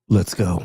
Let's go.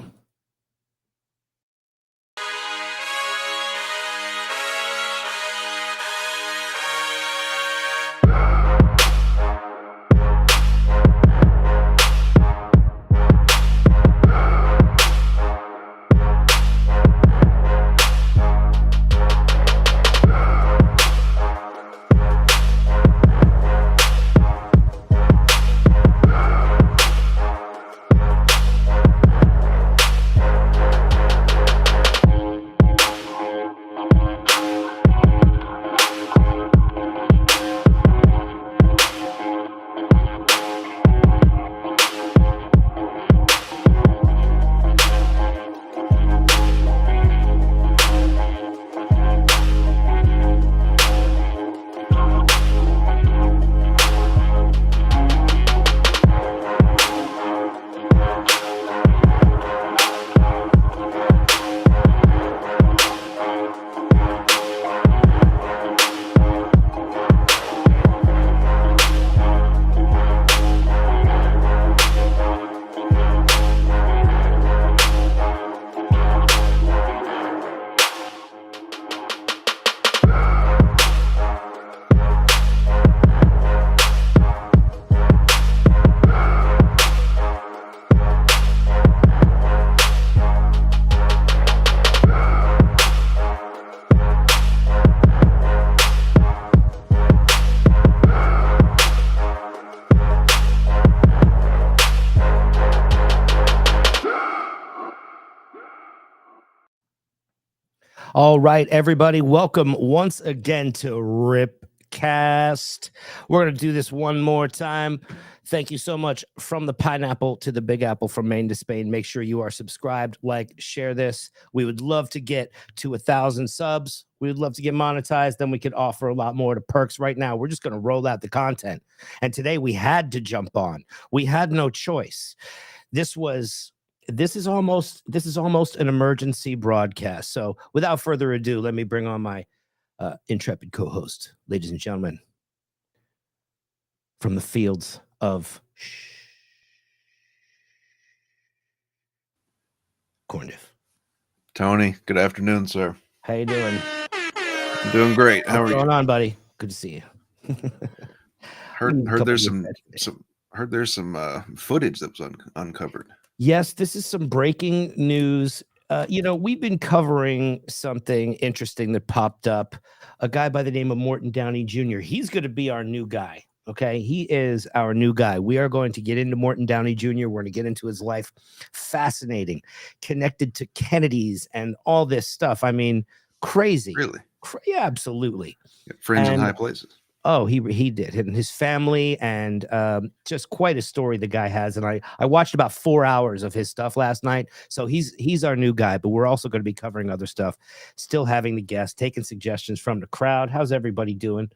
All right, everybody, welcome once again to Ripcast. We're going to do this one more time. Thank you so much from the pineapple to the big apple from Maine to Spain. Make sure you are subscribed, like, share this. We would love to get to 1,000 subs. We would love to get monetized. Then we could offer a lot more to perks. Right now, we're just going to roll out the content. And today we had to jump on. We had no choice. This is almost an emergency broadcast. So without further ado, let me bring on my intrepid co-host, ladies and gentlemen, from the fields of Corndiff. Tony, good afternoon, sir. How you doing? I'm doing great. How are you? What's going on, buddy? Good to see you. Heard there's some footage that was uncovered. Yes, this is some breaking news. We've been covering something interesting that popped up. A guy by the name of Morton Downey Jr. He's going to be our new guy. Okay, he is our new guy. We are going to get into Morton Downey Jr. We're going to get into his life. Fascinating, connected to Kennedy's and all this stuff. I mean, crazy. Really? Yeah, absolutely. Friends in high places. Oh, he did, and his family, and just quite a story the guy has. And I watched about 4 hours of his stuff last night. So he's our new guy, but we're also going to be covering other stuff, still having the guests, taking suggestions from the crowd. How's everybody doing?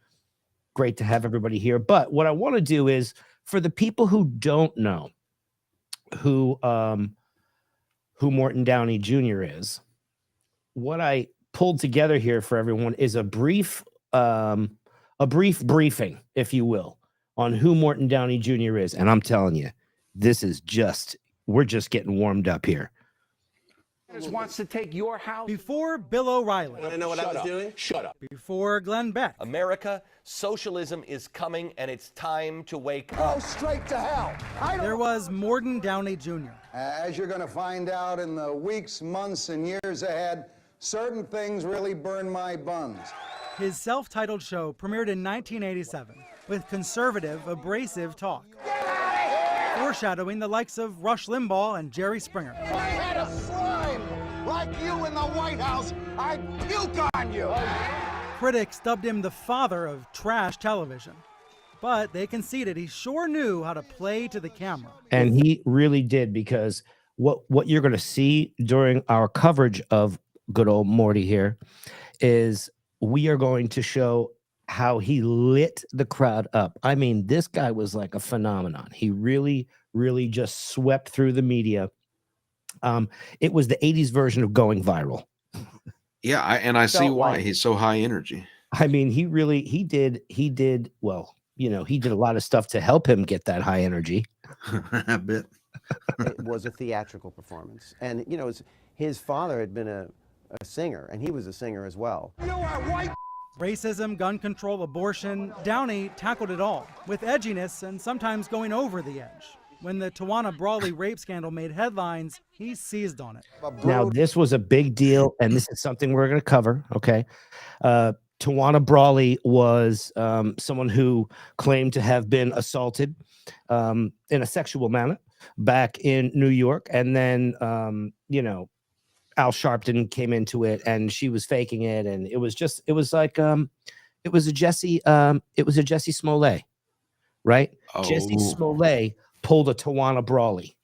Great to have everybody here. But what I want to do is, for the people who don't know who Morton Downey Jr. is, what I pulled together here for everyone is a brief briefing, if you will, on who Morton Downey Jr. is. And I'm telling you, we're just getting warmed up here. Wants to take your house. Before Bill O'Reilly. Want to know what I was doing? Shut up. Before Glenn Beck. America, socialism is coming, and it's time to wake up. Go straight to hell. There was Morton Downey Jr. As you're going to find out in the weeks, months, and years ahead, certain things really burn my buns. His self-titled show premiered in 1987 with conservative, abrasive talk, foreshadowing the likes of Rush Limbaugh and Jerry Springer. If I had a slime like you in the White House, I'd puke on you. Critics dubbed him the father of trash television, but they conceded he sure knew how to play to the camera. And he really did, because what you're going to see during our coverage of good old Morty here is we are going to show how he lit the crowd up. I mean, this guy was like a phenomenon. He really, really just swept through the media. It was the 80s version of going viral. Yeah, I see why he's so high energy. I mean, he did a lot of stuff to help him get that high energy. A bit. It was a theatrical performance. And, you know, his father had been a singer, and he was a singer as well. Racism, gun control, abortion, Downey tackled it all with edginess and sometimes going over the edge. When the Tawana Brawley rape scandal made headlines, he seized on it. Now, this was a big deal, and this is something we're going to cover, okay? Tawana Brawley was someone who claimed to have been assaulted in a sexual manner back in New York, and then, you know, Al Sharpton came into it, and she was faking it, and it was a Jesse Smollett, right? Oh. Jesse Smollett pulled a Tawana Brawley.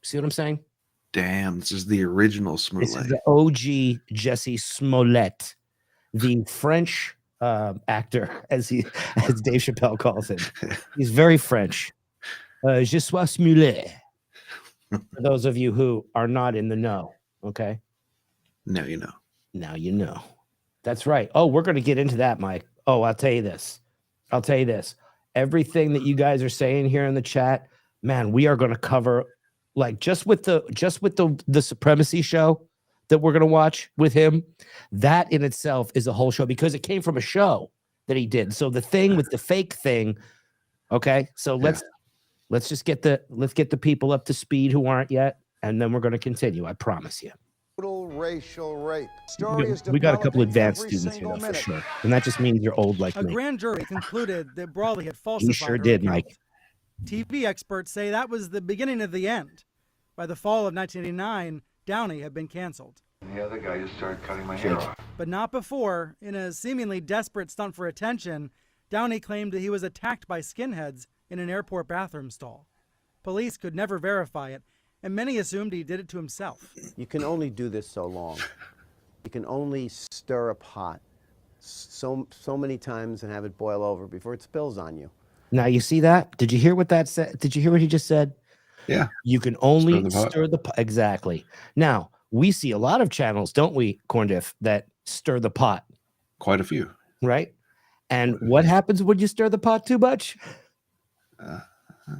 See what I'm saying? Damn, this is the original This Smollett. is the OG Jesse Smollett, the French actor, as Dave Chappelle calls him. He's very French. Je suis Smollett. For those of you who are not in the know, okay? Now you know. Now you know. That's right. Oh, we're going to get into that, Mike. Oh, I'll tell you this. Everything that you guys are saying here in the chat, man, we are going to cover, like, just with the Supremacy show that we're going to watch with him. That in itself is a whole show because it came from a show that he did. So the thing with the fake thing, okay? So let's just get the people up to speed who aren't yet, and then we're going to continue. I promise you. Racial rape. We got a couple advanced students here, though, for sure. And that just means you're old like A me. grand jury concluded that Brawley had falsified He sure her did, account. Mike. TV experts say that was the beginning of the end. By the fall of 1989, Downey had been canceled. The other guy just started cutting my hair off. But not before, in a seemingly desperate stunt for attention, Downey claimed that he was attacked by skinheads in an airport bathroom stall. Police could never verify it, and many assumed he did it to himself. You can only do this so long. You can only stir a pot so many times and have it boil over before it spills on you. Now, you see that? Did you hear what that said? Did you hear what he just said? Yeah. You can only Stir the pot. Exactly. Now, we see a lot of channels, don't we, Corndiff, that stir the pot, Quite a few. right? And what happens when you stir the pot too much?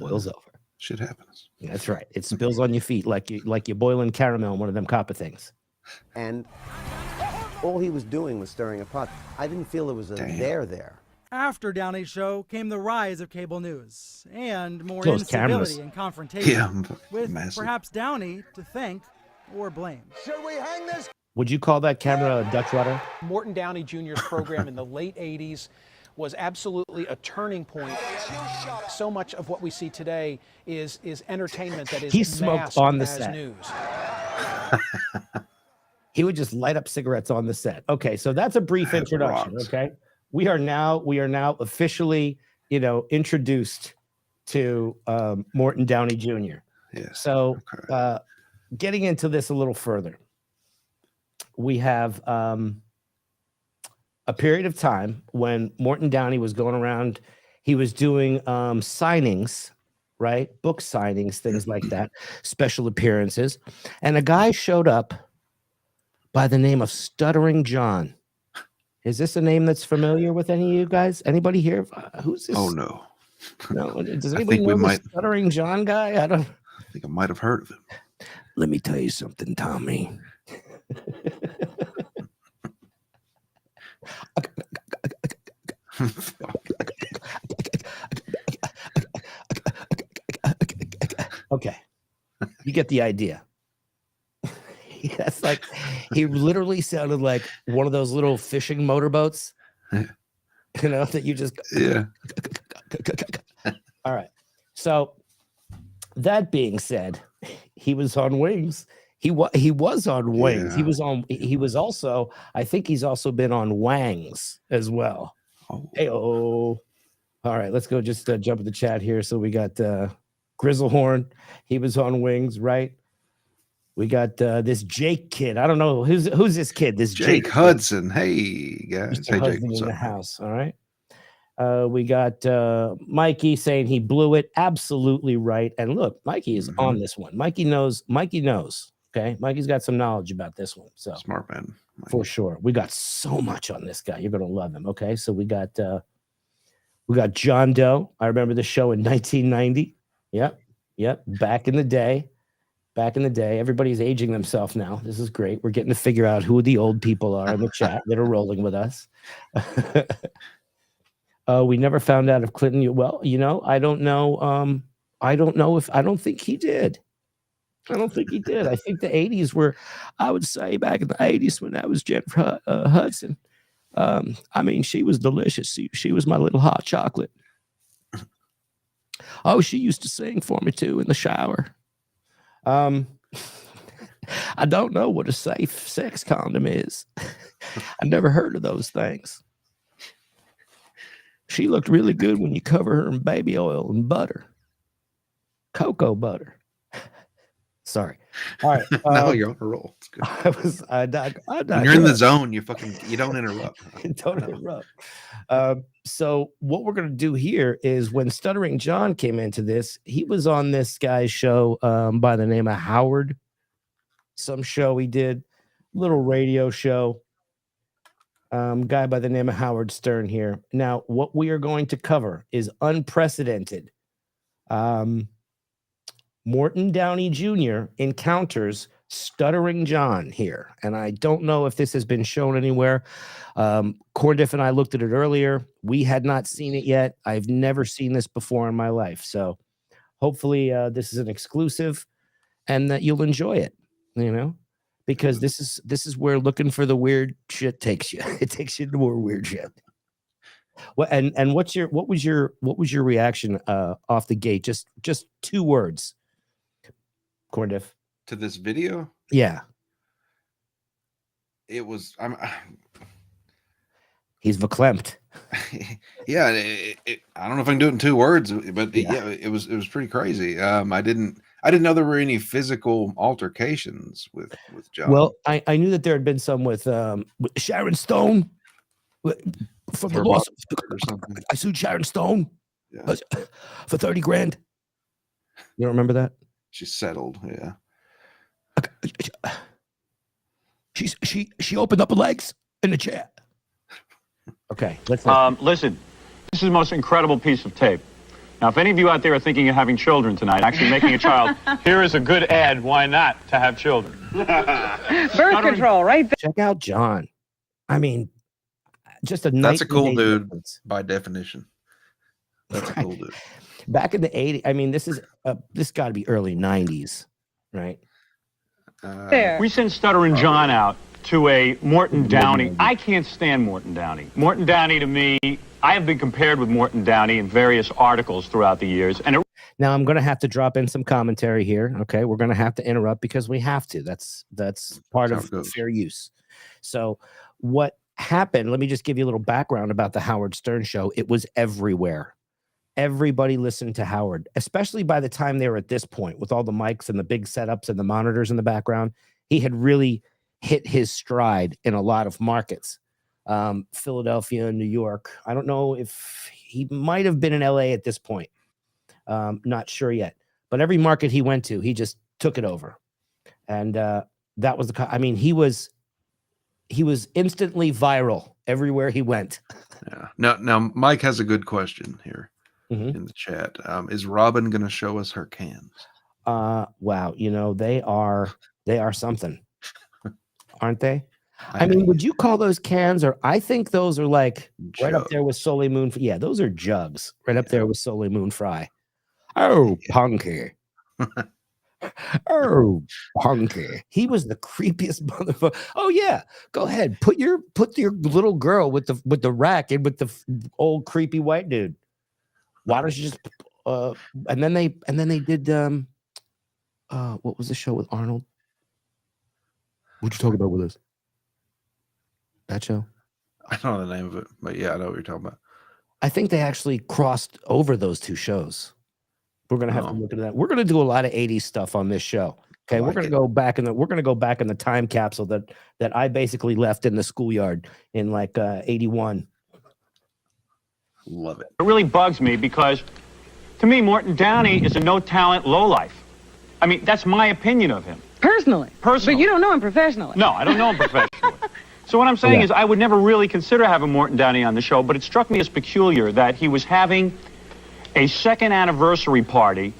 Boils over. Shit happens. That's right. It spills on your feet like you're boiling caramel in one of them copper things. And all he was doing was stirring a pot. I didn't feel there was a there. After Downey's show came the rise of cable news and more Those incivility cameras. and confrontation, Yeah, with massive. perhaps Downey to thank or blame. Should we hang this? Would you call that camera a Dutch rudder? Morton Downey Jr.'s program in the late 80s was absolutely a turning point. So much of what we see today is entertainment that is He smoked masked on the as set. news. He would just light up cigarettes on the set. Okay, so that's a brief That introduction. rocks. Okay, we are now officially, introduced to Morton Downey Jr. Yes. So, Okay. getting into this a little further, we have a period of time when Morton Downey was going around. He was doing signings, right? Book signings, things like that, special appearances, and a guy showed up by the name of Stuttering John. Is this a name that's familiar with any of you guys? Anybody here? Who's this? Oh no. No. Does I anybody think we know might- the Stuttering John guy? I don't. I think I might have heard of him. Let me tell you something, Tommy. Okay, you get the idea. That's like, he literally sounded like one of those little fishing motorboats, that you just. Yeah. All right. So that being said, he was on Wings. He was on Wings. Yeah. He was also, I think he's also been on Wangs as well. Oh. Hey-oh. All right, let's go just jump in the chat here. So we got Grizzlehorn. He was on Wings, right? We got this Jake kid. I don't know who's this kid. This Jake kid. Hudson. Hey guys. Mr. Hey Jake. Hudson What's in the up? man? house. All right. We got Mikey saying he blew it. Absolutely right. And look, Mikey is on this one. Mikey knows. Okay. Mikey's got some knowledge about this one. So Smart man. for sure. We got so much on this guy. You're gonna love him. Okay. So we got John Doe. I remember the show in 1990. Yep. Yep, back in the day. Everybody's aging themselves now. This is great. We're getting to figure out who the old people are in the chat that are rolling with us. We never found out if Clinton. Well, I don't know. I don't think he did. I think the 80s were, I would say, back in the 80s when that was Jennifer Hudson. I mean, she was delicious. She was my little hot chocolate. Oh, she used to sing for me too in the shower. I don't know what a safe sex condom is. I never heard of those things. She looked really good when you cover her in baby oil and butter. Cocoa butter. Sorry. All right. No, you're on a roll. It's good. When you're in the zone, you don't interrupt. Don't interrupt. So what we're going to do here is when Stuttering John came into this, he was on this guy's show by the name of Howard. Some show he did, little radio show. Guy by the name of Howard Stern here. Now, what we are going to cover is unprecedented. Morton Downey Jr. encounters Stuttering John here. And I don't know if this has been shown anywhere. Cordiff and I looked at it earlier. We had not seen it yet. I've never seen this before in my life. So hopefully this is an exclusive and that you'll enjoy it, because this is where looking for the weird shit takes you. It takes you to more weird shit. Well, and what was your reaction off the gate? Just 2 words. Cordiff. To this video? Yeah. It was he's verklempt. Yeah, I don't know if I can do it in 2 words, but yeah, it was pretty crazy. I didn't know there were any physical altercations with John. Well, I knew that there had been some with Sharon Stone from the loss or something. I sued Sharon Stone for 30 grand. You don't remember that? She's settled, yeah. She opened up her legs in the chair. Okay, let's listen. This is the most incredible piece of tape. Now, if any of you out there are thinking of having children tonight, actually making a child, here is a good ad. Why not to have children? Birth control, right there. Check out John. I mean, just that's a cool dude difference. By definition. That's a cool dude. Back in the 80s, I mean, this got to be early 90s, right? We sent Stuttering John out to a Morton Downey. I can't stand Morton Downey. Morton Downey, to me, I have been compared with Morton Downey in various articles throughout the years. And now I'm going to have to drop in some commentary here. Okay, we're going to have to interrupt because we have to. That's part of fair use. So what happened? Let me just give you a little background about the Howard Stern show. It was everywhere. Everybody listened to Howard, especially by the time they were at this point with all the mics and the big setups and the monitors in the background. He had really hit his stride in a lot of markets. Philadelphia, New York. I don't know if he might have been in LA at this point. Not sure yet. But every market he went to, he just took it over. And that was he was instantly viral everywhere he went. Yeah. Now Mike has a good question here. In the chat. Is Robin going to show us her cans? Wow, they are something, aren't they? I mean, would you call those cans? Or I think those are like right up there with Soleil Moon. Yeah, those are jugs right up there with Soleil Moon Fry. Oh, punky. Oh, punky. He was the creepiest motherfucker. Oh yeah, go ahead. Put your little girl with the rack and with the old creepy white dude. Why don't you just and then they did what was the show with Arnold? What'd you talk about with us? That show? I don't know the name of it, but yeah, I know what you're talking about. I think they actually crossed over those 2 shows. We're gonna have to look into that. We're gonna do a lot of 80s stuff on this show. Okay, we're gonna go back in the time capsule that I basically left in the schoolyard in like 81. Love it. It really bugs me because, to me, Morton Downey is a no-talent lowlife. I mean, that's my opinion of him. Personally. But you don't know him professionally. No, I don't know him professionally. So what I'm saying is I would never really consider having Morton Downey on the show, but it struck me as peculiar that he was having a 2nd anniversary party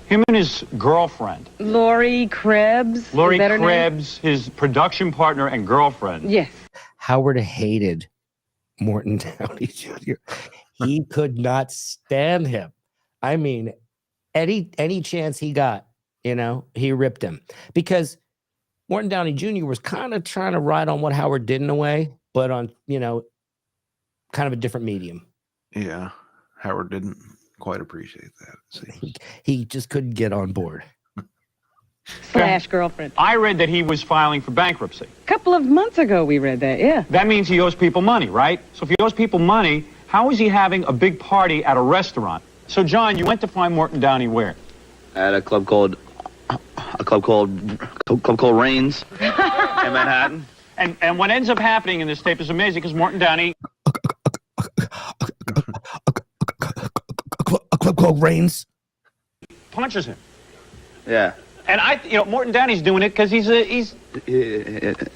Him and his girlfriend. Lori Krebs. Lori Is that her name? Krebs, his production partner and girlfriend. Yes. Howard hated Morton Downey Jr. He could not stand him. I mean, any chance he got, he ripped him, because Morton Downey Jr. was kind of trying to ride on what Howard did in a way, but on, kind of a different medium. Yeah. Howard didn't quite appreciate that. He just couldn't get on board. / girlfriend. I read that he was filing for bankruptcy. A couple of months ago we read that, yeah. That means he owes people money, right? So if he owes people money, how is he having a big party at a restaurant? So, John, you went to find Morton Downey where? At a club called Rains in Manhattan. And what ends up happening in this tape is amazing, because Morton Downey... A club called Rains punches him. Yeah. And Morton Downey's doing it because he's an idiot.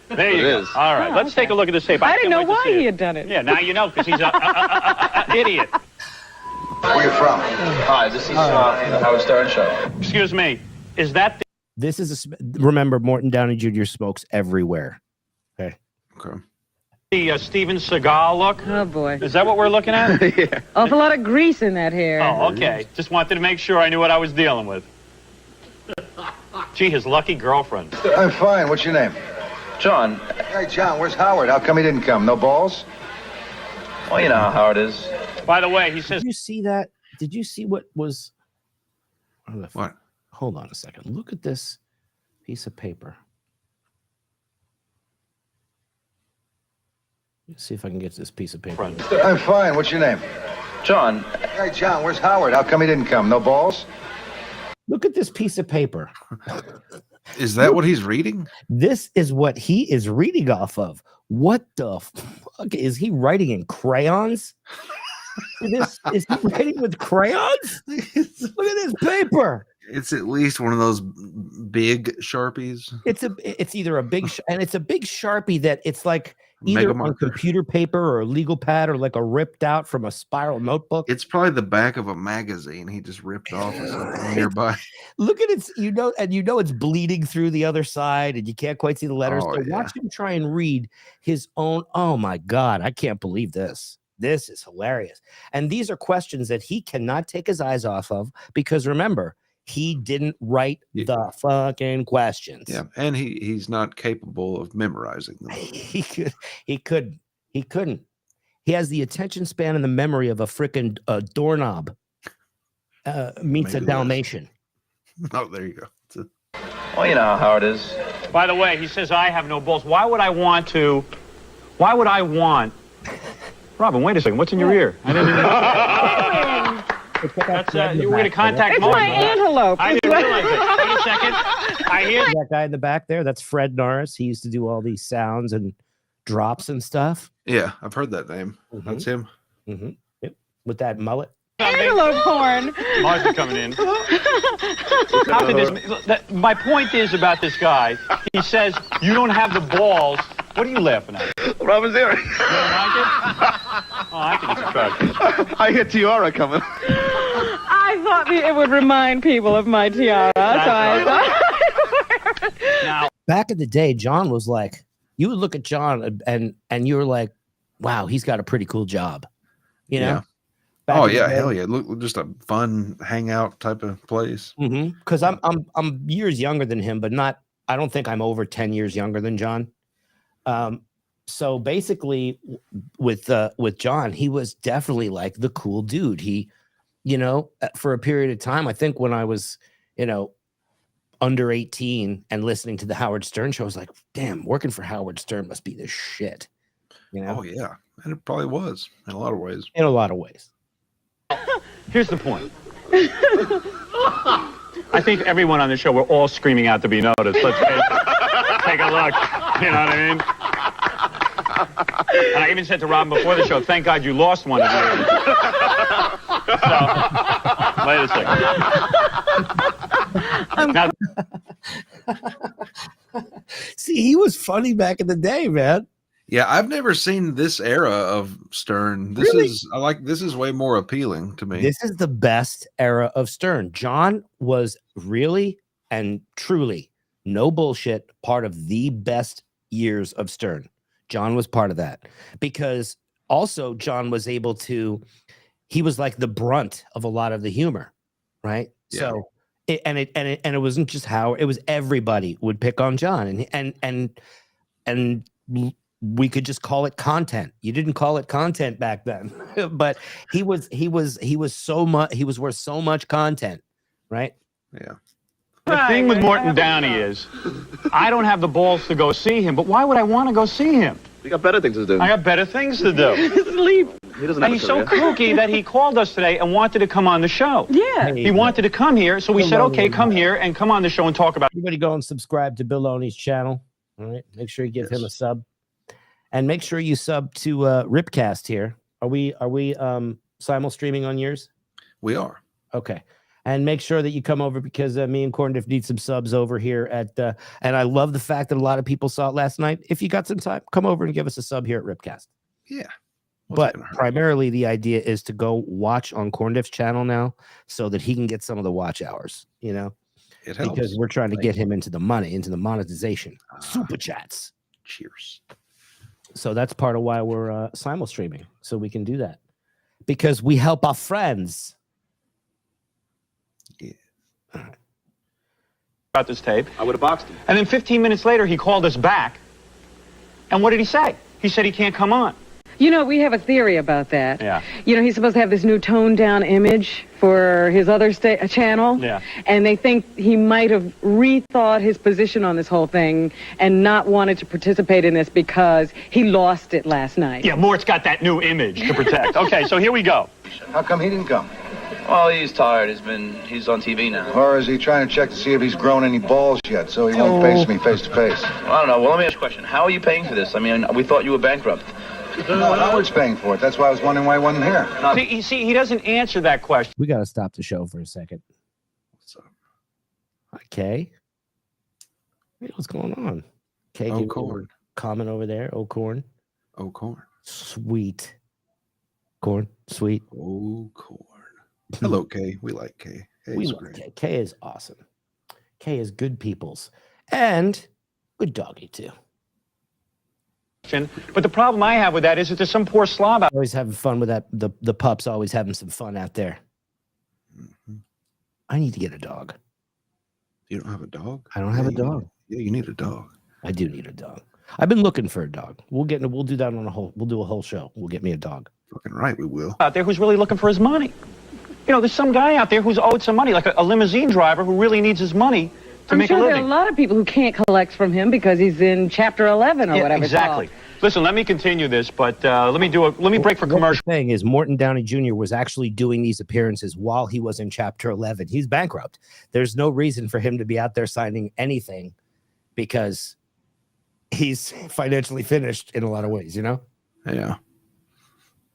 There you go. All right, let's take a look at this tape. I didn't know why he had done it. Yeah, now you know, because he's an idiot. Where are you from? Hi, this is the Howard Stern Show. Excuse me, is that... This is remember, Morton Downey Jr. smokes everywhere. Okay. The Steven Seagal look? Oh, boy. Is that what we're looking at? Yeah. Awful lot of grease in that hair. Oh, okay. Just wanted to make sure I knew what I was dealing with. Gee, his lucky girlfriend. I'm fine. What's your name? John. Hey, John, where's Howard? How come he didn't come? No balls? Well, you know how Howard is. By the way, he says... Did you see that? Did you see what was... What? Hold on a second. Look at this piece of paper. Let's see if I can get to this piece of paper. I'm fine. What's your name? John. Hey, John, where's Howard? How come he didn't come? No balls? Look at this piece of paper. Is that what he's reading? This is what he is reading off of. What the fuck? Is he writing in crayons? Is he writing with crayons? Look at this paper. It's at least one of those big Sharpies. It's either a big and it's a big Sharpie that it's like either Mega on marker. computer paper or a legal pad or like a ripped out from a spiral notebook. It's probably the back of a magazine he just ripped off or something nearby. Look at it, it's bleeding through the other side and you can't quite see the letters. Oh, So yeah. watch him try and read his own. Oh my God, I can't believe this. This is hilarious. And these are questions that he cannot take his eyes off of because remember, he didn't write the fucking questions. Yeah, and he's not capable of memorizing them. He couldn't. He has the attention span and the memory of a freaking doorknob. Meets Maybe a Dalmatian. Oh, there you go. Well, you know how Howard is. By the way, he says, I have no balls. Why would I want... Robin, wait a second. What's in your ear? I didn't even... That's, you were going to contact It's Martin. my antelope. I didn't realize it. Wait a second. I hear... That guy in the back there, that's Fred Norris. He used to do all these sounds and drops and stuff. Yeah, I've heard that name. That's him. Mm-hmm. Yep. With that mullet. Antelope horn. Martha coming in. How could this... My point is about this guy. He says, you don't have the balls. What are you laughing at? Robin's earring. You don't like it? Oh, I think it's attractive. I hear Tiara coming. I thought it would remind people of my tiara, so I thought. Now, Back in the day, John was like, you would look at John and you were like, wow, he's got a pretty cool job. You know? Yeah. Back Oh in the yeah, day. hell yeah! Look, just a fun hangout type of place. Because I'm years younger than him, but not. I don't think I'm over 10 years younger than John. So basically, with John, he was definitely like the cool dude. He, for a period of time, I think when I was, under 18 and listening to the Howard Stern show, I was like, damn, working for Howard Stern must be the shit. Oh yeah, and it probably was in a lot of ways. In a lot of ways. here's the point. I think everyone on the show, we're all screaming out to be noticed. Let's take a look. You know what I mean? And I even said to Robin before the show, thank God you lost one of yours. So, wait a second. Now, See, he was funny back in the day, man. Yeah, I've never seen this era of Stern. This is way more appealing to me. This is the best era of Stern. John was really and truly, no bullshit, part of the best years of Stern. John was part of that because also John was able to, he was like the brunt of a lot of the humor, right? Yeah. So it wasn't just Howard, it was everybody would pick on John and we could just call it content. You didn't call it content back then, but he was worth so much content, right? Yeah. The thing with Morton Downey is, I don't have the balls to go see him, but why would I want to go see him? You got better things to do. I got better things to do. Sleep. He doesn't have And a he's so career. kooky that he called us today and wanted to come on the show. Yeah. He wanted to come here, so we said, okay, come here and come on the show and talk about it. Everybody go and subscribe to Bill Oney's channel. All right. Make sure you give him a sub. And make sure you sub to Ripcast here. Are we simul streaming on yours? We are. Okay. And make sure that you come over because me and Corndiff need some subs over here at and I love the fact that a lot of people saw it last night. If you got some time, come over and give us a sub here at Ripcast. Yeah. But primarily the idea is to go watch on Corndiff's channel now so that he can get some of the watch hours, you know? It helps. Because we're trying to get him into the money, into the monetization. Super chats. Cheers. So that's part of why we're simul streaming, so we can do that. Because we help our friends. Yeah. About this tape. I would have boxed him. And then 15 minutes later, he called us back. And what did he say? He said he can't come on. You know, we have a theory about that. Yeah. You know, he's supposed to have this new toned down image for his other channel. Yeah. And they think he might have rethought his position on this whole thing and not wanted to participate in this because he lost it last night. Yeah, Mort's got that new image to protect. Okay, so here we go. How come he didn't come? Well, he's tired. He's on TV now. Or is he trying to check to see if he's grown any balls yet, so he won't face me face to face? I don't know. Well, let me ask you a question. How are you paying for this? I mean, we thought you were bankrupt. No, Howard's paying for it. That's why I was wondering why he wasn't here. See, he doesn't answer that question. We got to stop the show for a second. What's up? Hi, Kay. Hey, what's going on? Kay, Oh, give me corn. a comment over there. Oh, corn. Oh, corn. Sweet. Corn. Sweet. Oh, corn. Hello, Kay. We like Kay. Kay's We love great. Kay. Kay is awesome. Kay is good peoples. And good doggy, too. But the problem I have with that is that there's some poor slob out. Always having fun with that. The pups always having some fun out there. Mm-hmm. I need to get a dog. You don't have a dog? I don't have a dog. You need a dog. I do need a dog. I've been looking for a dog. We'll do that on we'll do a whole show. We'll get me a dog. Fucking right, we will. Out there who's really looking for his money. You know, there's some guy out there who's owed some money, like a limousine driver who really needs his money to I'm make sure a there are living. a lot of people who can't collect from him because he's in Chapter 11 or whatever. Exactly. It's called. Listen, let me continue this, but let me break for commercial. The thing is, Morton Downey Jr. was actually doing these appearances while he was in Chapter 11. He's bankrupt. There's no reason for him to be out there signing anything because he's financially finished in a lot of ways, you know? Yeah.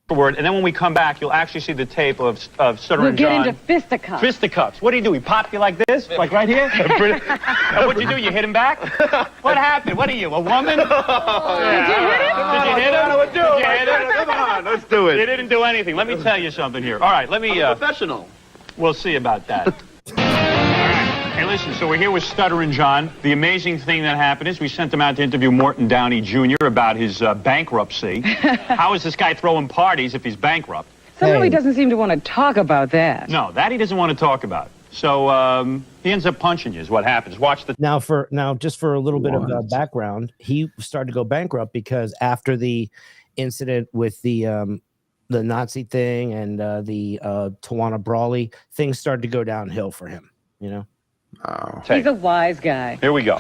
And then when we come back, you'll actually see the tape of Stuttering We'll get John. into fisticuffs. Fisticuffs. What do you do? He pop you like this? Like right here? And what'd you do? You hit him back? What happened? What are you, a woman? Did you hit him? Did you hit him? Did you hit him? Come on, let's do You it. didn't do anything. Let me tell you something here. All right, let me... Professional. We'll see about that. All right. Hey, listen, so we're here with Stuttering John. The amazing thing that happened is we sent him out to interview Morton Downey Jr. about his bankruptcy. How is this guy throwing parties if he's bankrupt? Somehow he doesn't seem to want to talk about that. No, that he doesn't want to talk about. So he ends up punching you is what happens. Watch the... Now, just for a little bit of background, he started to go bankrupt because after the incident with the Nazi thing and the Tawana Brawley, things started to go downhill for him, you know? Oh. He's a wise guy. Here we go.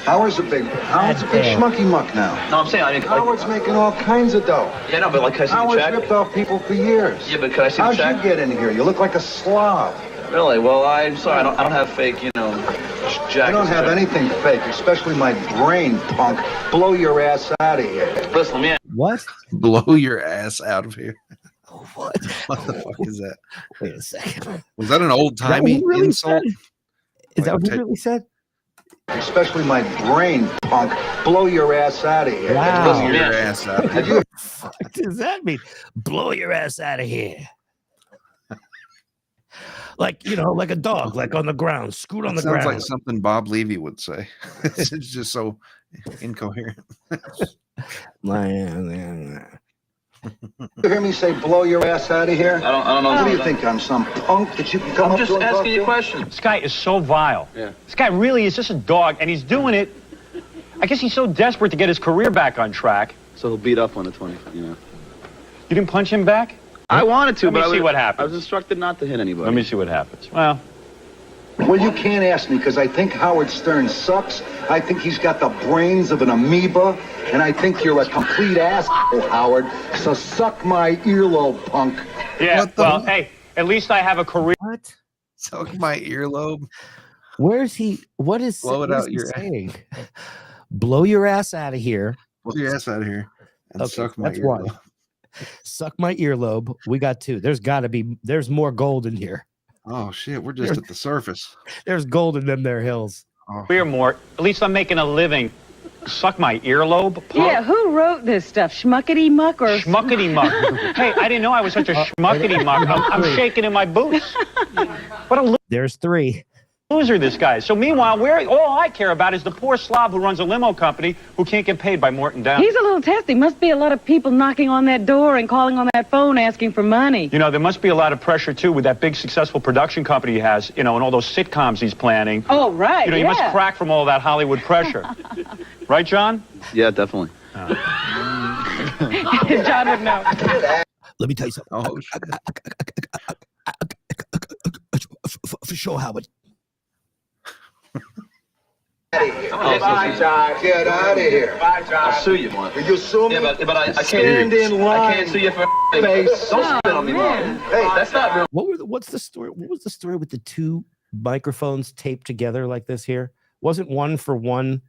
Howard's a big schmucky muck now. No, I'm saying, I mean... Howard's making all kinds of dough. Yeah, no, but like, can I see the Howard's check? ripped off people for years. Yeah, but can I see the How'd check? you get in here? You look like a slob. Really? Well, I'm sorry. I don't have fake, you know, jackets. I don't have anything fake, especially my brain, punk. Blow your ass out of here. Listen, let me... What? Blow your ass out of here. What? What the fuck is that? Wait a second. Was that an old timey really insult? said? Is that what he really said? Especially my brain, punk. Blow your ass out of here. Wow. Blow your ass out of here. What does that mean? Blow your ass out of here. Like, you know, like a dog, like on the ground, scoot on the Sounds ground. like something Bob Levy would say. It's just so incoherent. You hear me say blow your ass out of here? I don't know. What do you think? I'm some punk that you can come I'm up just to and talk asking you to? questions. This guy is so vile. Yeah. This guy really is just a dog, and he's doing it. I guess he's so desperate to get his career back on track. So he'll beat up on the 20, you know. You didn't punch him back? I wanted to, Let me but see what happens. I was instructed not to hit anybody. Let me see what happens. Well, Well, you can't ask me because I think Howard Stern sucks. I think he's got the brains of an amoeba. And I think you're a complete asshole, Howard. So suck my earlobe, punk. yeah, well, hey, at least I have a career. What? Suck my earlobe. Where's he? What is, Blow it what is out he your- saying? Blow your ass out of here. Blow your ass out of here. And Okay, suck my that's one. earlobe. Suck my earlobe. We got two. There's more gold in here. Oh shit, we're just at the surface. There's gold in them there hills. Oh. Career more. At least I'm making a living. Suck my earlobe, punk. Yeah, who wrote this stuff? Schmuckety muck or Schmuckety muck. Hey, I didn't know I was such a schmuckety muck. I'm shaking in my boots. What a There's three. loser this guy is. So meanwhile, all I care about is the poor slob who runs a limo company who can't get paid by Morton Downey. He's a little testy. Must be a lot of people knocking on that door and calling on that phone asking for money. You know, there must be a lot of pressure, too, with that big successful production company he has, you know, and all those sitcoms he's planning. Oh, right, You know, you must crack from all that Hollywood pressure. Right, John? Yeah, definitely. John would know. Let me tell you something. Oh shit. For sure, Howard. Bye, John. Get out of here. Bye, John. I'll sue you, Mark. Will you sue me? Yeah, but I can't. Stand in line. I can't sue you for Face. Don't spit on me, Mark. Hey, That's not real. What's the story? What was the story with the two microphones taped together like this here? Wasn't one for one,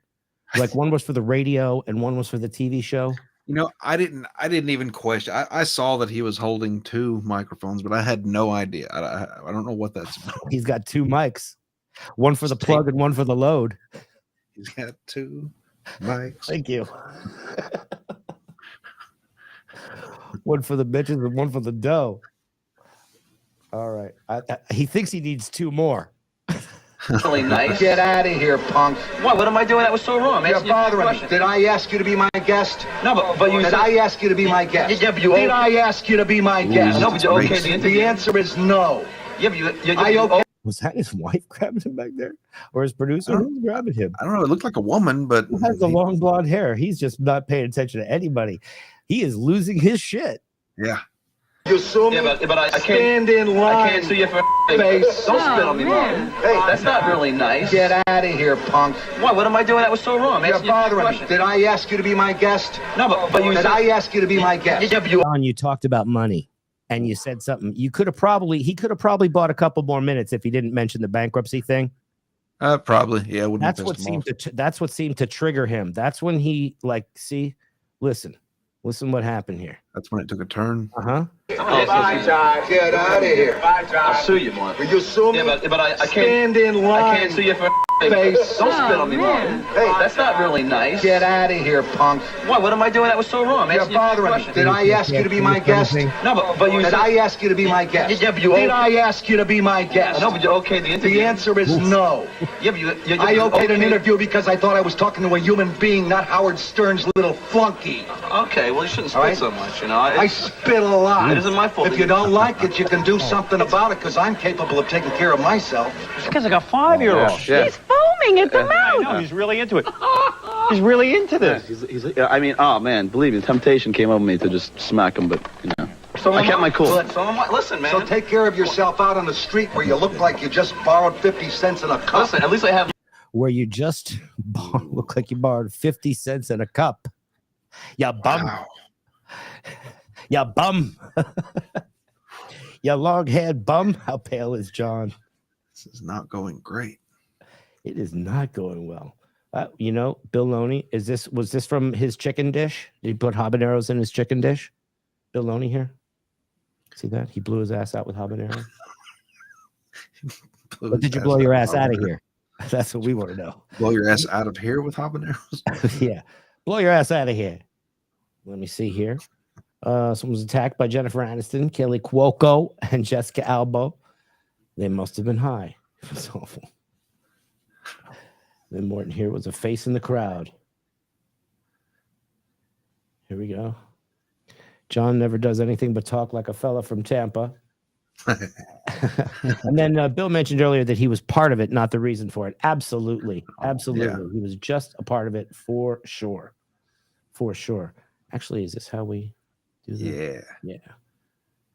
like one was for the radio and one was for the TV show? You know, I didn't even question. I saw that he was holding two microphones, but I had no idea. I don't know what that's about. He's got two mics, one for the plug and one for the load. He's got two mics. Thank you. One for the bitches and one for the dough. All right. He thinks he needs two more. Really nice. get out of here, punk. What am I doing that was so wrong? I'm You're asking you a bothering me. question. Did I ask you to be my guest? No, but you Did said... I ask you to be my guest? Yeah, but you... Did I ask you to be my guest? No, but you okay the interview. The answer is no. Yeah, but you I okay? Was that his wife grabbing him back there? Or his producer? Who's grabbing him? I don't know. It looked like a woman, but Who has the long blonde hair? He's just not paying attention to anybody. He is losing his shit. yeah. You sue me? Yeah, but I can't... Stand in line. I can't sue you for Face. Don't spit on me, Mark. Hey, That's not really nice. get out of here, punk. What am I doing that was so wrong? I'm You're asking you a bothering me. question. Did I ask you to be my guest? No, but you Did said... I ask you to be my guest? Yeah, but you... John, you talked about money and you said something. He could have probably bought a couple more minutes if he didn't mention the bankruptcy thing. Probably. Yeah. That's what seemed to trigger him. That's when he listen what happened here. That's when it took a turn. Uh-huh. Bye, John. Get out of here. Bye, John. I'll sue you, Mark. Will you sue me? Yeah, but I can't... Stand in line. I can't sue you for Face. Don't spit on me, Mark. Hey, That's not really nice. get out of here, punk. What am I doing that was so wrong? I'm You're asking you a bothering me. question. Did I ask you to be my guest? No, but you Did said... I ask you to be my guest? Yeah, but you... Did I ask you to be my guest? No, but you okay the interview. The answer is no. Yeah, but you I okayed an interview because I thought I was talking to a human being, not Howard Stern's little flunky. Okay, well, you shouldn't spit All right. so much, you know. I spit a lot. It isn't my fault. If you don't like it, you can do something about it because I'm capable of taking care of myself. This guy's like a 5-year-old. Yeah. He's foaming at the I mouth. know, he's really into it. He's really into this. I mean, oh man, believe me, the temptation came over me to just smack him, but you know, I kept my cool. Listen, man. So take care of yourself out on the street where you look like you just borrowed 50 cents in a cup. Listen, at least I have... Where you just look like you borrowed 50 cents in a cup. Ya bum. Wow. Ya bum. Ya long-haired bum. How pale is John? This is not going great. It is not going well. Bill Loney, was this from his chicken dish? Did he put habaneros in his chicken dish? Bill Loney here. See that? He blew his ass out with habanero. What did you blow your ass out of here? That's what we want to know. Blow your ass out of here with habaneros. Yeah. Blow your ass out of here. Let me see here. Someone was attacked by Jennifer Aniston, Kelly Cuoco, and Jessica Alba. They must have been high. It was awful. Then Morton here was a face in the crowd. Here we go. John never does anything but talk like a fella from Tampa. And then Bill mentioned earlier that he was part of it, not the reason for it. Absolutely. Absolutely. Yeah. He was just a part of it for sure. For sure. Actually, is this how we do that? Yeah. Yeah.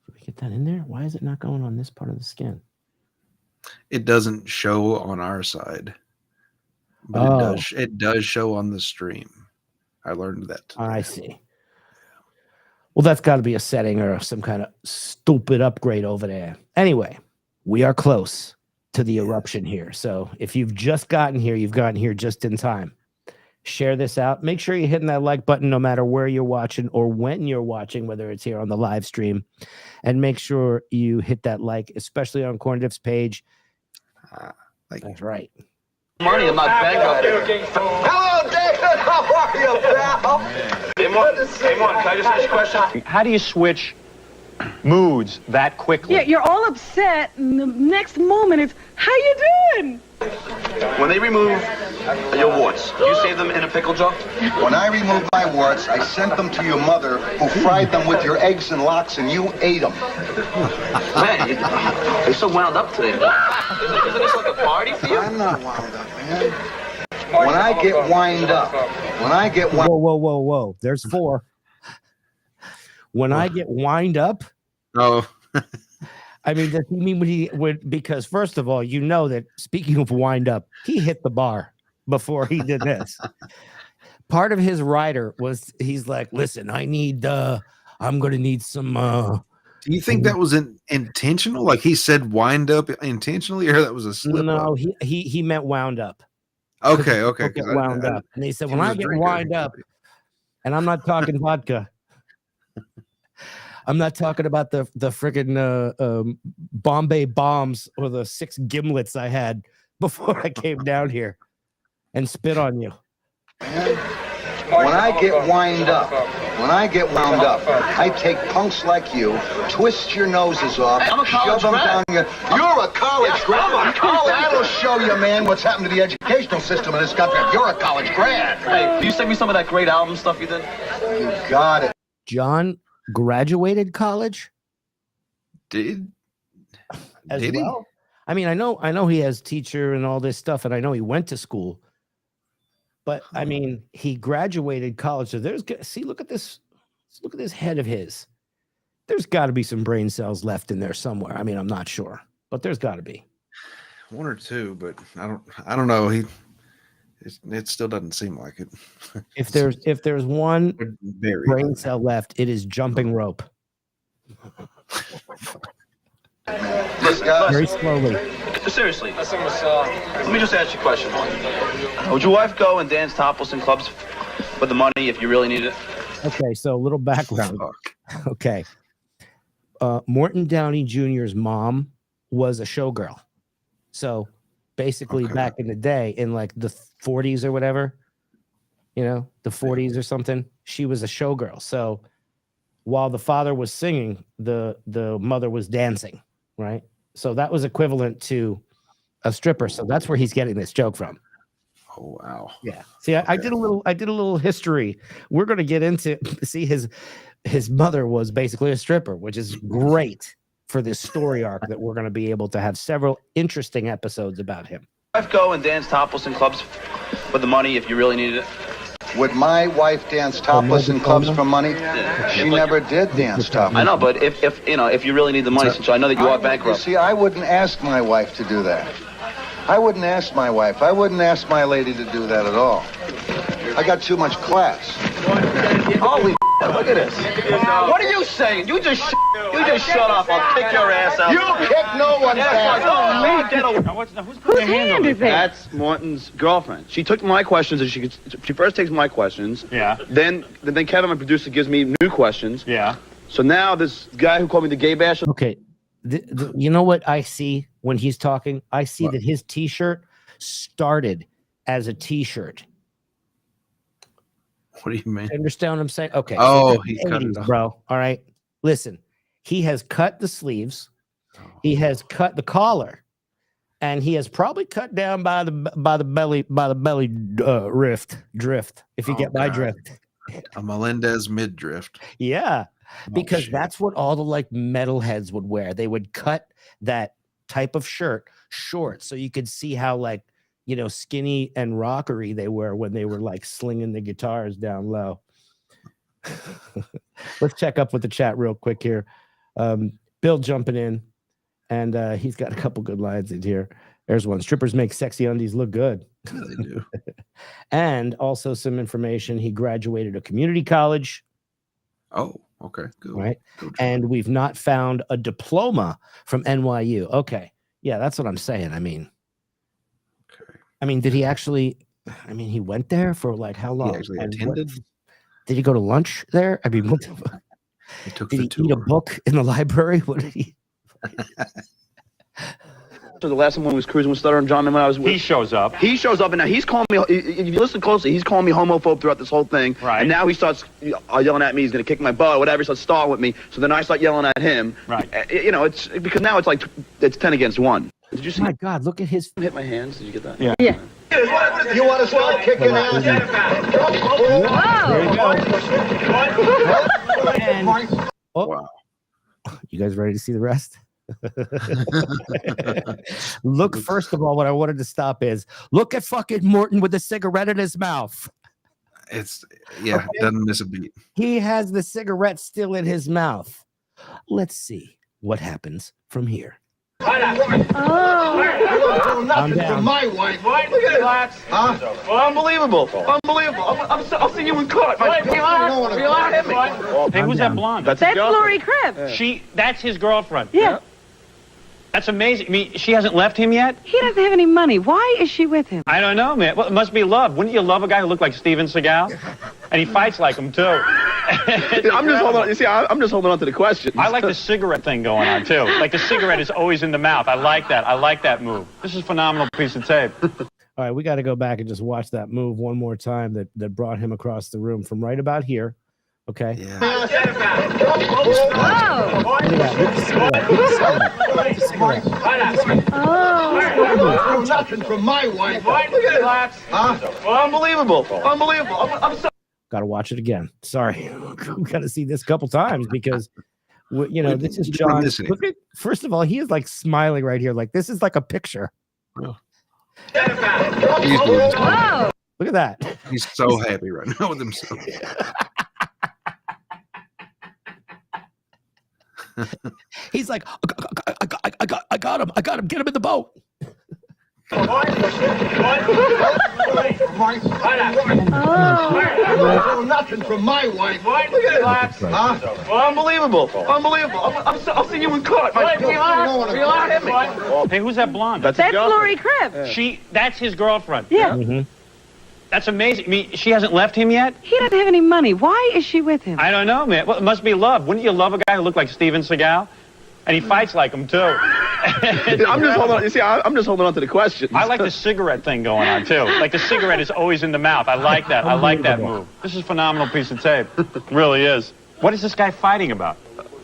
Did we get that in there? Why is it not going on this part of the skin? It doesn't show on our side, but it does show on the stream. I learned that today. I see. Well, that's got to be a setting or some kind of stupid upgrade over there. Anyway, we are close to the eruption here. So if you've just gotten here, you've gotten here just in time. Share this out. Make sure you're hitting that like button no matter where you're watching or when you're watching, whether it's here on the live stream. And make sure you hit that like, especially on Corn Diff's page. That's right. Money in my bank. Hello, David. How are you, pal? Hey, Morton, can I just ask you a question? How do you switch moods that quickly? Yeah, you're all upset, and the next moment it's, how you doing? When they remove your warts, do you save them in a pickle jar? When I removed my warts, I sent them to your mother, who fried them with your eggs and lox, and you ate them. Man, you're so wound up today. Isn't this like a party for you? I'm not wound up, man. When I get wind up, Whoa. There's 4. When I get wind up. Oh. I mean, does he mean when he would? Because first of all, you know that speaking of wind up, he hit the bar before he did this. Part of his rider was he's like, listen, I'm going to need some. Do you think that was intentional? Like he said wind up intentionally, or that was a slip No, up? he meant wound up. Okay. Get wound up. And he said, when I get wind up, and I'm not talking vodka. I'm not talking about the friggin' Bombay bombs or the 6 gimlets I had before I came down here and spit on you. when I get wound up, I take punks like you, twist your noses off, I'm a college shove them grad. down your... You're a college grad. I'm a college That'll show you, man, what's happened to the educational system in this country. You're a college grad. Hey, can you send me some of that great album stuff you did? You got it. John graduated college Did as he? well. I mean, I know he has teacher and all this stuff, and I know he went to school. But I mean, he graduated college. So look at this head of his. There's got to be some brain cells left in there somewhere. I mean, I'm not sure, but there's got to be 1 or 2, but I don't know. It still doesn't seem like it. If there's one Very brain cell left, it is jumping rope. Very slowly. Seriously, let me just ask you a question. Would your wife go and dance topless in clubs with the money if you really needed it? Okay, so a little background. Okay. Morton Downey Jr.'s mom was a showgirl. So basically back in the day, in like the 40s or whatever, the 40s or something, she was a showgirl. So while the father was singing, the mother was dancing, right? So that was equivalent to a stripper. So that's where he's getting this joke from. Oh wow. Yeah. See, I did a little history. We're going to get into his mother was basically a stripper, which is great for this story arc that we're going to be able to have several interesting episodes about him. Wife go and dance topless in clubs with the money if you really needed it? Would my wife dance topless in clubs for money? She never did dance topless. I know, but if you really need the money, since I know that you are bankrupt. You see, I wouldn't ask my wife to do that. I wouldn't ask my wife. I wouldn't ask my lady to do that at all. I got too much class. Holy look at this. What are you saying? You just shut up. I'll kick your ass out. You kick no one's ass. Whose hand is that? That's Morton's girlfriend. She took my questions, and she first takes my questions. Yeah. Then Kevin, my producer, gives me new questions. Yeah. So now this guy who called me the gay basher. Okay. You know what I see when he's talking? I see that his T-shirt started as a T-shirt. What do you mean? Understand what I'm saying? Okay. Oh, so he's cut it off. bro. All right. Listen, he has cut the sleeves. He has cut the collar, and he has probably cut down by the belly drift. If you get my drift. A Melendez midriff. Yeah, because that's what all the like metalheads would wear. They would cut that type of shirt short, so you could see how like, you know, skinny and rockery they were when they were like slinging the guitars down low. Let's check up with the chat real quick here. Bill jumping in, and he's got a couple good lines in here. There's one. Strippers make sexy undies look good. Yeah, they do. And also some information. He graduated a community college. Oh, okay. Good. Right. And we've not found a diploma from NYU. Okay. Yeah, that's what I'm saying. I mean, did he actually, he went there for like how long? He actually attended? Did he go to lunch there? I mean, what he took did the he tour. eat a book in the library? What did he? So the last time when we was cruising with Stuttering John, and when I was with, He shows up. He shows up, and now he's calling me. If you listen closely, he's calling me homophobe throughout this whole thing. Right. And now he starts yelling at me. He's gonna kick my butt or whatever. He starts stalling with me. So then I start yelling at him. Right. You know, it's because now it's like it's 10 against 1. Did you see? Oh my God, look at his. Hit my hands. Did you get that? Yeah. Yeah. You want to start kicking ass? And, oh, Wow. you guys ready to see the rest? Look, first of all, what I wanted to stop is look at fucking Morton with a cigarette in his mouth. Doesn't miss a beat. He has the cigarette still in his mouth. Let's see what happens from here. Nothing from my wife. Look at it. Relax. Huh? Well, unbelievable. Unbelievable. I'll see you in court. Relax. Hit me. Hey, who's that blonde? That's That's Lori Cribb. That's his girlfriend. Yeah. That's amazing. I mean, she hasn't left him yet? He doesn't have any money. Why is she with him? I don't know, man. Well, it must be love. Wouldn't you love a guy who looked like Steven Seagal? And he fights like him, too. I'm just holding on. You see, I'm just holding on to the question. I like the cigarette thing going on, too. Like the cigarette is always in the mouth. I like that. I like that move. This is a phenomenal piece of tape. All right, we got to go back and just watch that move one more time that brought him across the room from right about here. Okay. Yeah. Nothing from my wife. Look at it. Relax. Huh? Well, unbelievable. Unbelievable. I'm sorry. Got to watch it again. Sorry, we got to see this a couple times because, you know, this is John. Look at, first of all, he is like smiling right here. Like this is like a picture. Whoa. Look at that. He's so happy right now with himself. He's like, I got him. Get him in the boat. Nothing from my wife. Look at it. Relax. Huh? Well, unbelievable. Unbelievable. I'll see you in court. Relax. Hit me. Hey, who's that blonde? That's Lori Cribb. That's his girlfriend. Yeah. Mm-hmm. That's amazing. I mean, she hasn't left him yet? He doesn't have any money. Why is she with him? I don't know, man. Well, it must be love. Wouldn't you love a guy who looked like Steven Seagal? And he fights like him, too. I'm just holding on. You see, I'm just holding on to the question. I like the cigarette thing going on, too. Like the cigarette is always in the mouth. I like that. I like that move. This is a phenomenal piece of tape. It really is. What is this guy fighting about?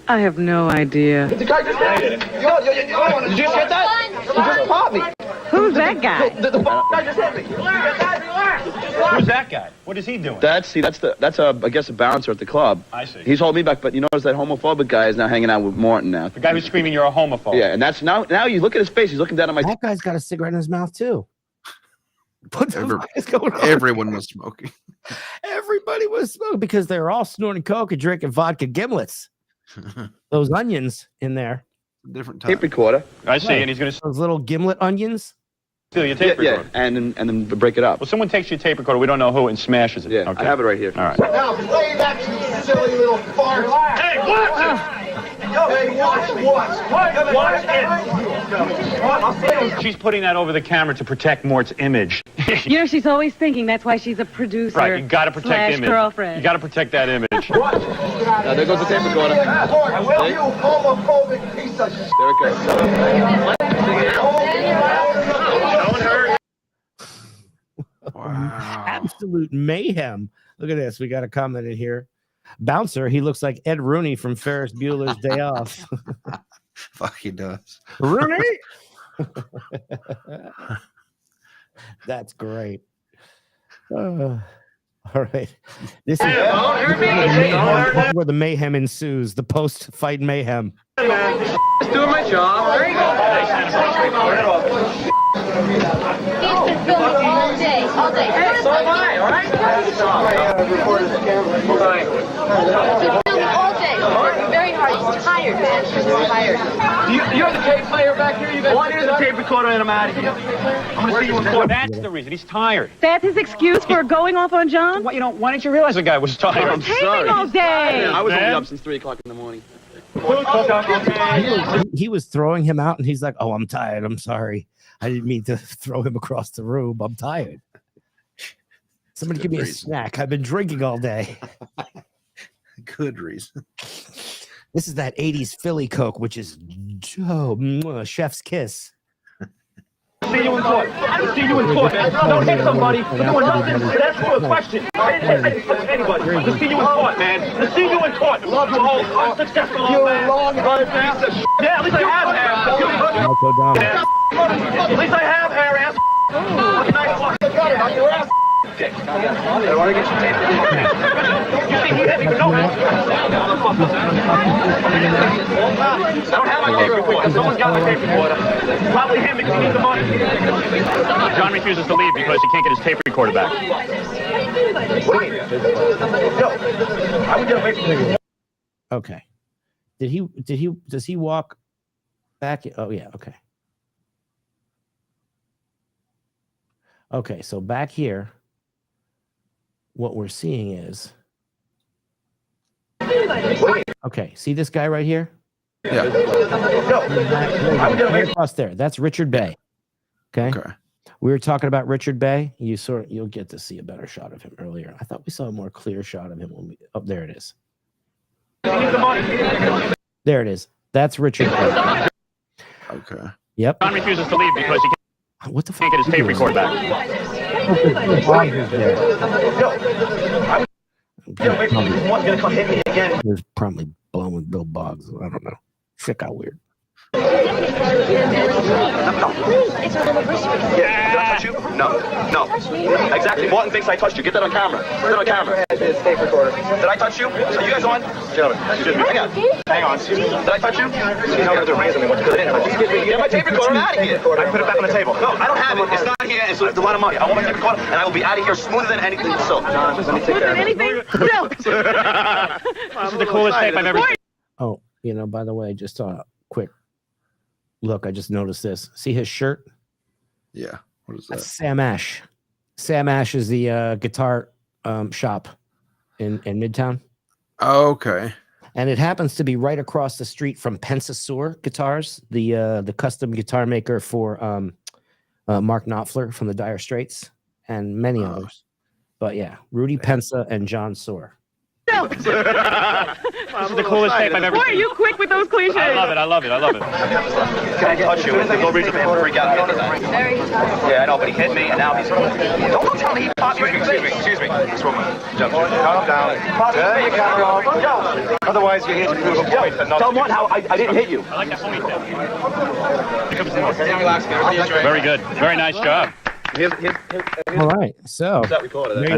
I have no idea. The guy just did it. Did you just hit that? He just popped me. Who's that guy? The guy just hit me. Who's that guy? What is he doing? That's I guess a bouncer at the club. I see. He's holding me back, but you notice that homophobic guy is now hanging out with Morton now. The guy who's screaming, "You're a homophobe." Yeah, and that's now you look at his face. He's looking down at my. That guy's got a cigarette in his mouth too. What the fuck is going on? Everyone was smoking. Everybody was smoking because they were all snorting coke and drinking vodka gimlets. Those onions in there. Different time. Tape recorder. I see, and he's going to Those little gimlet onions. steal your tape recorder. Yeah, and then break it up. Well, someone takes your tape recorder, we don't know who, and smashes it. Yeah, Okay. I have it right here. All right. Now play that, you silly little fart. Hey, watch it. Hey, watch it. She's putting that over the camera to protect Mort's image. You know, she's always thinking that's why she's a producer. Right, you got to protect image. Girlfriend. You got to protect that image. Now, there goes the tape recorder. Will you homophobic piece of shit? There it goes. absolute mayhem. Look at this. We got a comment in here. Bouncer, he looks like Ed Rooney from Ferris Bueller's Day Off. Fuck, he does. Rooney. That's great. All right. This is where the mayhem ensues. The post-fight mayhem. Just doing my job. There you go. He's been filming all day, all day. Hey, so am I, all right? Filming all day. Working very hard. He's tired, man. He's tired. You're the tape player back here? You got one the tape recorder and I'm out of here. I'm going to see you in court. That's the reason. He's tired. That's his excuse for going off on John? Why didn't you realize the guy was tired? I'm taping all day. I was only up since 3 o'clock in the morning. He was throwing him out, and he's like, "Oh, I'm tired. I'm sorry. I didn't mean to throw him across the room. I'm tired. Somebody give me a snack. I've been drinking all day." Good reason. This is that 80s Philly Coke, which is chef's kiss. See you in court. See you in court. Don't hit somebody. You're doing nothing. That's for a question. I didn't touch anybody. To see you in court, man. To see you in court. Love you all. Unsuccessful old man. Yeah, at least I have hair. At least I have hair, ass. On your ass. I want to get your tape. You see, he didn't even know that. I don't have my tape recorder. Someone's got my tape recorder. Probably him because he needs the money. John refuses to leave because he can't get his tape recorder back. Wait. No. I would get away from you. Okay. Does he walk back? Oh, yeah. Okay. Okay. So back here, what we're seeing is, okay, see this guy right here? Yeah. Right across there. That's Richard Bay. Okay. We were talking about Richard Bay. You'll get to see a better shot of him earlier. I thought we saw a more clear shot of him when there it is. There it is. That's Richard Bay. Okay. Yep. John refuses to leave because he can't get his tape recorder back. There's probably blown with Bill Boggs. I don't know. Shit got weird. Yeah, did I touch you? No. Exactly. Morton thinks I touched you. Get that on camera. Get it on camera. Did I touch you? Are you guys on? Gentlemen, excuse me. Hang on. Excuse me. Did I touch you? They're raising me. Get my tape recorder out of here. I put it back on the table. No, I don't have it. It's not here. It's a lot of money. I want my tape recorder, and I will be out of here smoother than anything silk. Let me take care of it. Silk. This is the coolest tape I've ever seen. Oh, by the way, just a quick look. I just noticed this. See his shirt? Yeah. What is that? That's Sam Ash. Sam Ash is the guitar shop in Midtown. Oh, okay. And it happens to be right across the street from Pensasaur Guitars, the custom guitar maker for Mark Knopfler from the Dire Straits and many others. But yeah, Rudy Pensa and John Soar. This is the coolest tape I've ever Boy, seen. are you quick with those cliches? I love it. Can I touch you? Go reach for him and freak out. Yeah, I know, but he hit me, and now he's... Don't tell me he popped me. Excuse me. This woman. Calm down. Turn your camera off. Otherwise, you're here to prove a point. Tell Morton how I didn't hit you. I like that ponytail. Very good. Very nice job. All right, so there you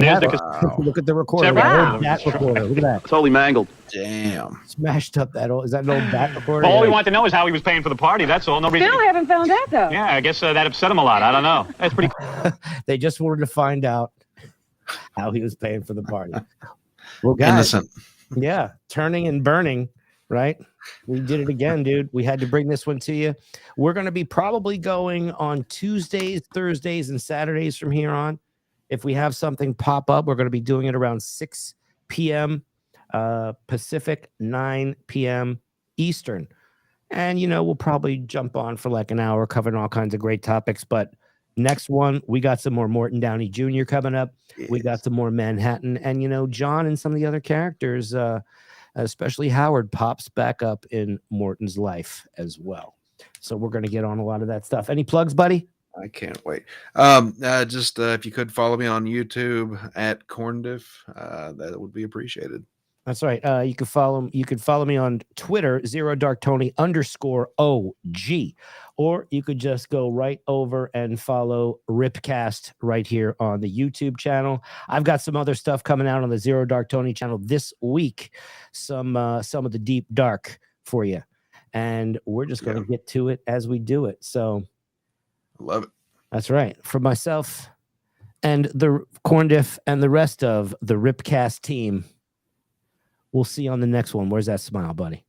have it. Look at the recorder. Wow. That recorder. Look at that. Totally mangled. Damn. Smashed up that old. Is that an old bat recorder? All we want to know is how he was paying for the party. That's all. No reason. Still haven't found that, though. Yeah, I guess that upset him a lot. I don't know. That's pretty cool. They just wanted to find out how he was paying for the party. Well, guys, Innocent. yeah, turning and burning, right? We did it again, dude. We had to bring this one to you. We're going to be probably going on Tuesdays, Thursdays, and Saturdays from here on. If we have something pop up, we're going to be doing it around 6 p.m. Pacific, 9 p.m. Eastern. And, we'll probably jump on for like an hour covering all kinds of great topics. But next one, we got some more Morton Downey Jr. coming up. Yes. We got some more Manhattan. And, John and some of the other characters, especially Howard, pops back up in Morton's life as well. So we're going to get on a lot of that stuff. Any plugs, buddy? I can't wait. Just if you could follow me on YouTube at Corndiff, that would be appreciated. That's right. You can follow me on Twitter, @ZeroDarkTony_OG, or you could just go right over and follow Ripcast right here on the YouTube channel. I've got some other stuff coming out on the Zero Dark Tony channel this week. Some of the deep dark for you, and we're just going to get to it as we do it. So, I love it. That's right. For myself and the Corndiff and the rest of the Ripcast team. We'll see you on the next one. Where's that smile, buddy?